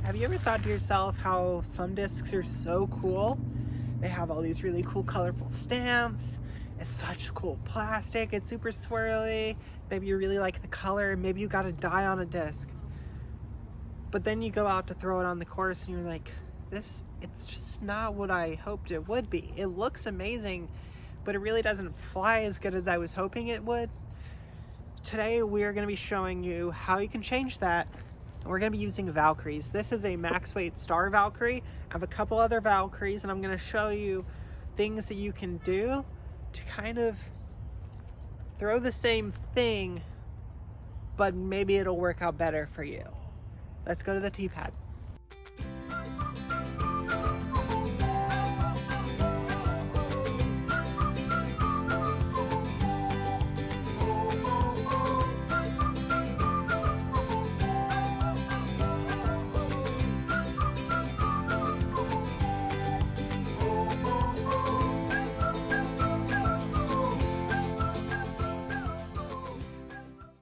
Have you ever thought to yourself how some discs are so cool? They have all these really cool colorful stamps. It's such cool plastic. It's super swirly. Maybe you really like the color. Maybe you got a die on a disc. But then you go out to throw it on the course and you're like, it's just not what I hoped it would be. It looks amazing, but it really doesn't fly as good as I was hoping it would. Today we are going to be showing you how you can change that. And we're going to be using Valkyries. This is a max weight star Valkyrie. I have a couple other Valkyries, and I'm going to show you things that you can do to kind of throw the same thing, but maybe it'll work out better for you. Let's go to the T-pad.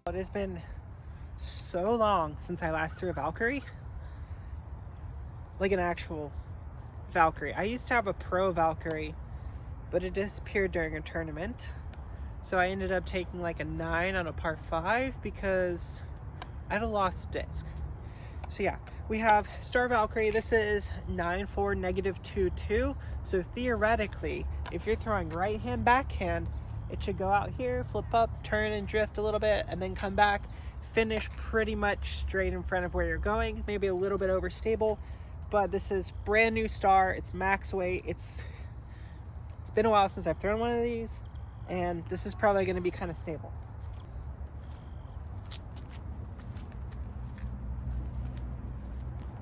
It has been so long since I last threw a Valkyrie, like an actual Valkyrie. I used to have a pro Valkyrie, but it disappeared during a tournament. So I ended up taking like a 9 on a par 5 because I had a lost disc. So yeah, we have Star Valkyrie. This is 9-4 -2-2. So theoretically, if you're throwing right hand backhand, it should go out here, flip up, turn and drift a little bit, and then come back, finish pretty much straight in front of where you're going, maybe a little bit overstable, but this is brand new star. It's max weight. It's been a while since I've thrown one of these, and this is probably going to be kind of stable.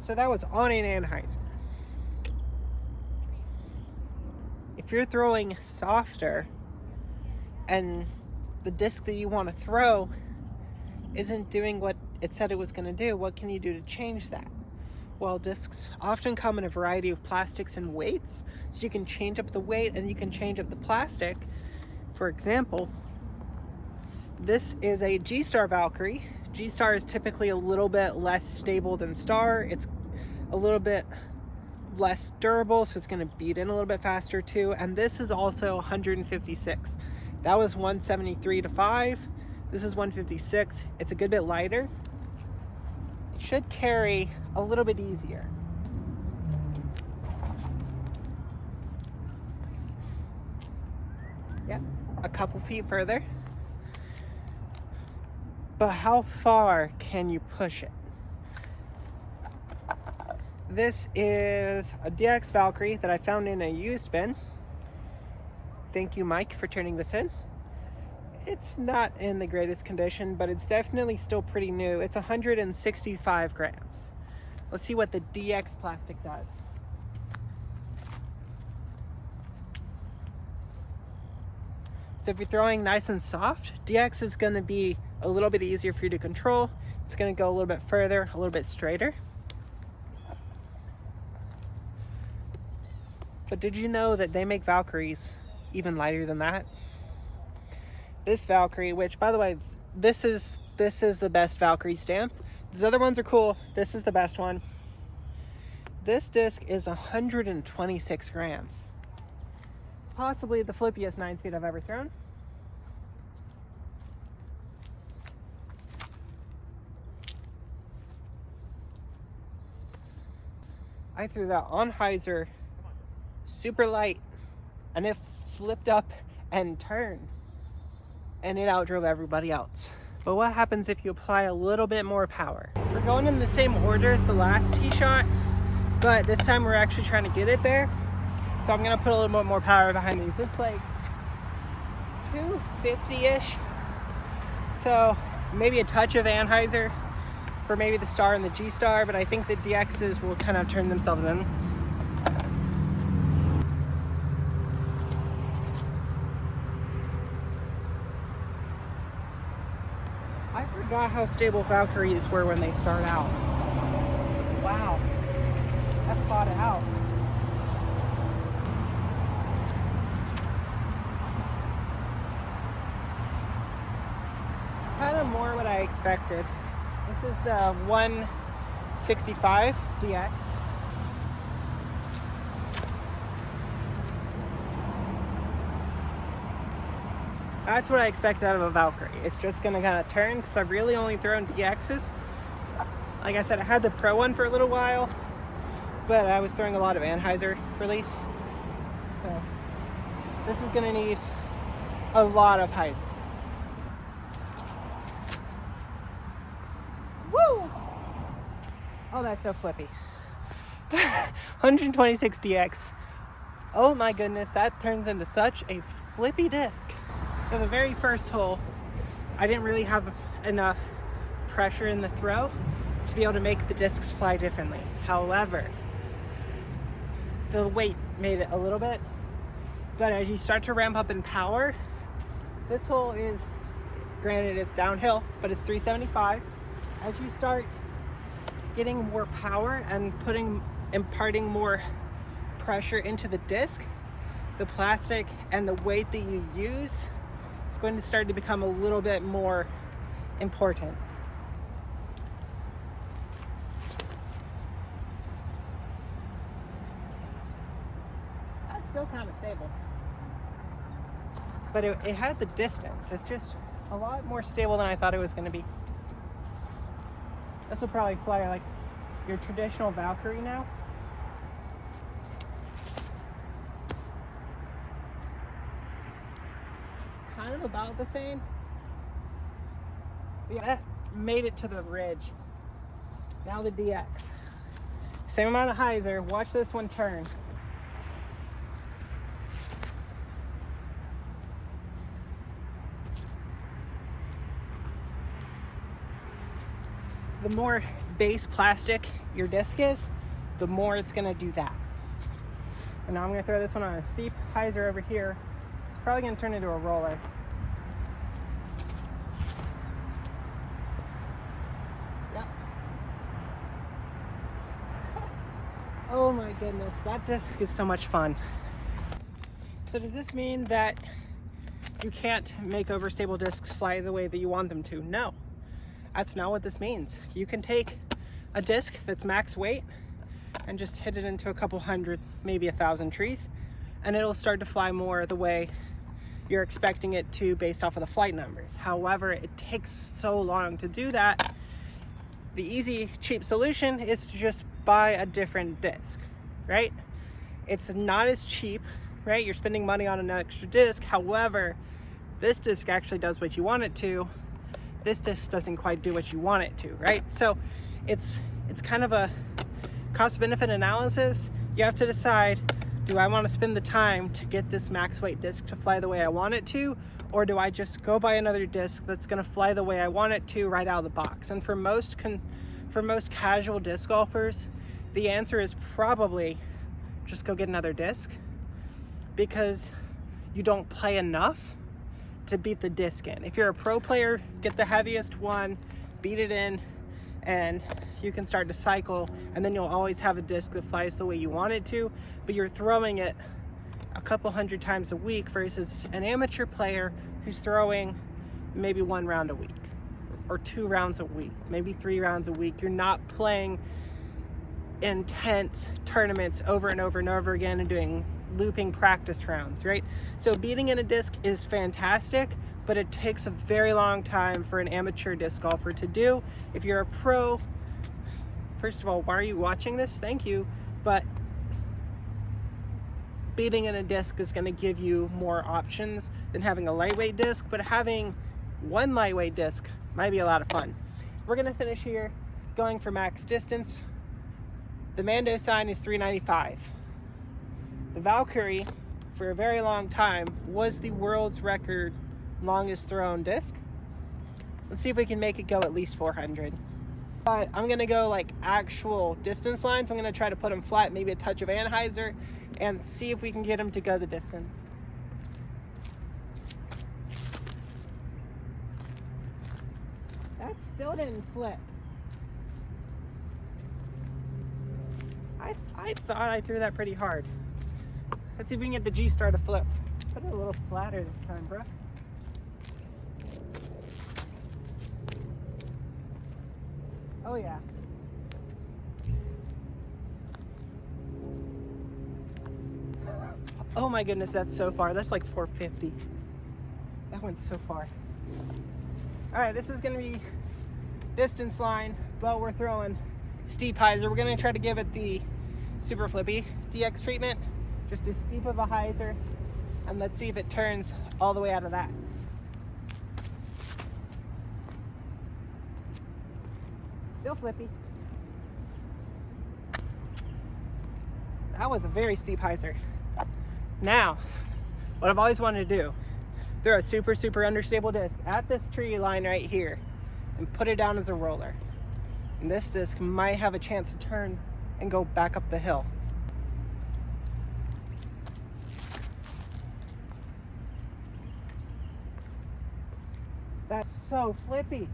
So that was on an Anheuser. If you're throwing softer, and the disc that you want to throw isn't doing what it said it was going to do, what can you do to change that? Well, discs often come in a variety of plastics and weights, so you can change up the weight and you can change up the plastic. For example, this is a G-Star Valkyrie. G-Star is typically a little bit less stable than Star. It's a little bit less durable, so it's going to beat in a little bit faster too. And this is also 156. That was 173/5. This is 156. It's a good bit lighter. It should carry a little bit easier. Yeah, a couple feet further. But how far can you push it? This is a DX Valkyrie that I found in a used bin. Thank you, Mike, for turning this in. It's not in the greatest condition, but it's definitely still pretty new. It's 165 grams. Let's see what the DX plastic does. So if you're throwing nice and soft, DX is going to be a little bit easier for you to control. It's going to go a little bit further, a little bit straighter. But did you know that they make Valkyries even lighter than that? This Valkyrie, which by the way, this is the best Valkyrie stamp. These other ones are cool. This is the best one. This disc is 126 grams. Possibly the flippiest 9-speed I've ever thrown. I threw that Anheuser super light, and it flipped up and turned, and it outdrove everybody else. But what happens if you apply a little bit more power? We're going in the same order as the last tee shot, but this time we're actually trying to get it there. So I'm gonna put a little bit more power behind these. It's like 250-ish. So maybe a touch of Anheuser for maybe the Star and the G-Star, but I think the DXs will kind of turn themselves in. I forgot how stable Valkyries were when they start out. Wow, that fought it out. Kind of more what I expected. This is the 165 DX. That's what I expect out of a Valkyrie. It's just gonna kind of turn, because I've really only thrown DXs. Like I said, I had the Pro one for a little while, but I was throwing a lot of Anheuser release. So this is gonna need a lot of height. Woo! Oh, that's so flippy. 126 DX. Oh my goodness, that turns into such a flippy disc. So the very first hole, I didn't really have enough pressure in the throw to be able to make the discs fly differently. However, the weight made it a little bit, but as you start to ramp up in power, this hole is, granted it's downhill, but it's 375. As you start getting more power and imparting more pressure into the disc, the plastic and the weight that you use is going to start to become a little bit more important. That's still kind of stable, but it had the distance. It's just a lot more stable than I thought it was going to be. This will probably fly like your traditional Valkyrie now. Kind of about the same. But yeah, that made it to the ridge. Now the DX. Same amount of hyzer. Watch this one turn. The more base plastic your disc is, the more it's gonna do that. And now I'm gonna throw this one on a steep hyzer over here. It's probably gonna turn into a roller. Yep. Oh my goodness, that disc is so much fun. So does this mean that you can't make overstable discs fly the way that you want them to? No. That's not what this means. You can take a disc that's max weight and just hit it into a couple hundred, maybe 1,000 trees, and it'll start to fly more the way you're expecting it to based off of the flight numbers. However, it takes so long to do that. The easy, cheap solution is to just buy a different disc, right? It's not as cheap, right? You're spending money on an extra disc. However, this disc actually does what you want it to. This disc doesn't quite do what you want it to, right? So it's kind of a cost-benefit analysis. You have to decide, do I want to spend the time to get this max weight disc to fly the way I want it to, or do I just go buy another disc that's going to fly the way I want it to right out of the box? And for most casual disc golfers, the answer is probably just go get another disc, because you don't play enough to beat the disc in. If you're a pro player, get the heaviest one, beat it in, and you can start to cycle, and then you'll always have a disc that flies the way you want it to, but you're throwing it a couple hundred times a week versus an amateur player who's throwing maybe 1 round a week or 2 rounds a week, maybe 3 rounds a week. You're not playing intense tournaments over and over and over again and doing looping practice rounds, right? So beating in a disc is fantastic, but it takes a very long time for an amateur disc golfer to do. If you're a pro, first of all, why are you watching this? Thank you. But beating in a disc is going to give you more options than having a lightweight disc, but having one lightweight disc might be a lot of fun. We're going to finish here going for max distance. The Mando sign is 395. The Valkyrie, for a very long time, was the world's record longest thrown disc. Let's see if we can make it go at least 400. But I'm gonna go like actual distance lines. I'm gonna try to put them flat, maybe a touch of Anheuser, and see if we can get them to go the distance. That still didn't flip. I thought I threw that pretty hard. Let's see if we can get the G-Star to flip. Put it a little flatter this time, bro. Oh yeah. Oh my goodness, that's so far. That's like 450. That went so far. All right, this is gonna be distance line, but we're throwing steep hyzer. We're gonna try to give it the super flippy DX treatment, just as steep of a hyzer, and let's see if it turns all the way out of that. Still flippy. That was a very steep hyzer. Now, what I've always wanted to do, throw a super, super understable disc at this tree line right here and put it down as a roller. And this disc might have a chance to turn and go back up the hill. That's so flippy.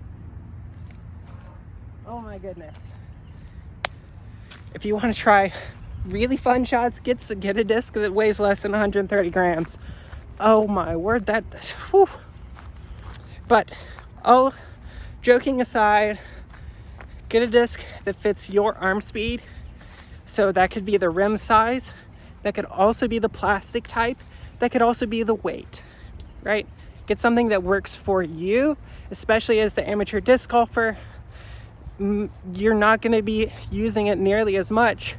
Oh my goodness. If you want to try really fun shots, get a disc that weighs less than 130 grams. Oh my word, whew. But all joking aside, get a disc that fits your arm speed. So that could be the rim size, that could also be the plastic type, that could also be the weight, right? Get something that works for you, especially as the amateur disc golfer. You're not going to be using it nearly as much.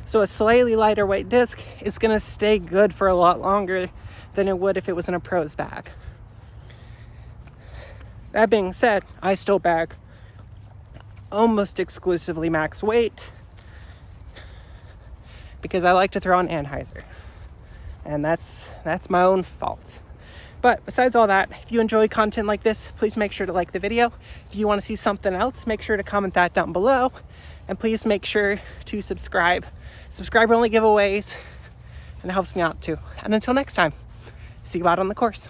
So a slightly lighter weight disc is going to stay good for a lot longer than it would if it was in a pro's bag. That being said, I still bag almost exclusively max weight because I like to throw an Anheuser, and that's my own fault. But besides all that, if you enjoy content like this, please make sure to like the video. If you want to see something else, make sure to comment that down below, and please make sure to subscribe. Subscriber only giveaways, and it helps me out too. And until next time, see you out on the course.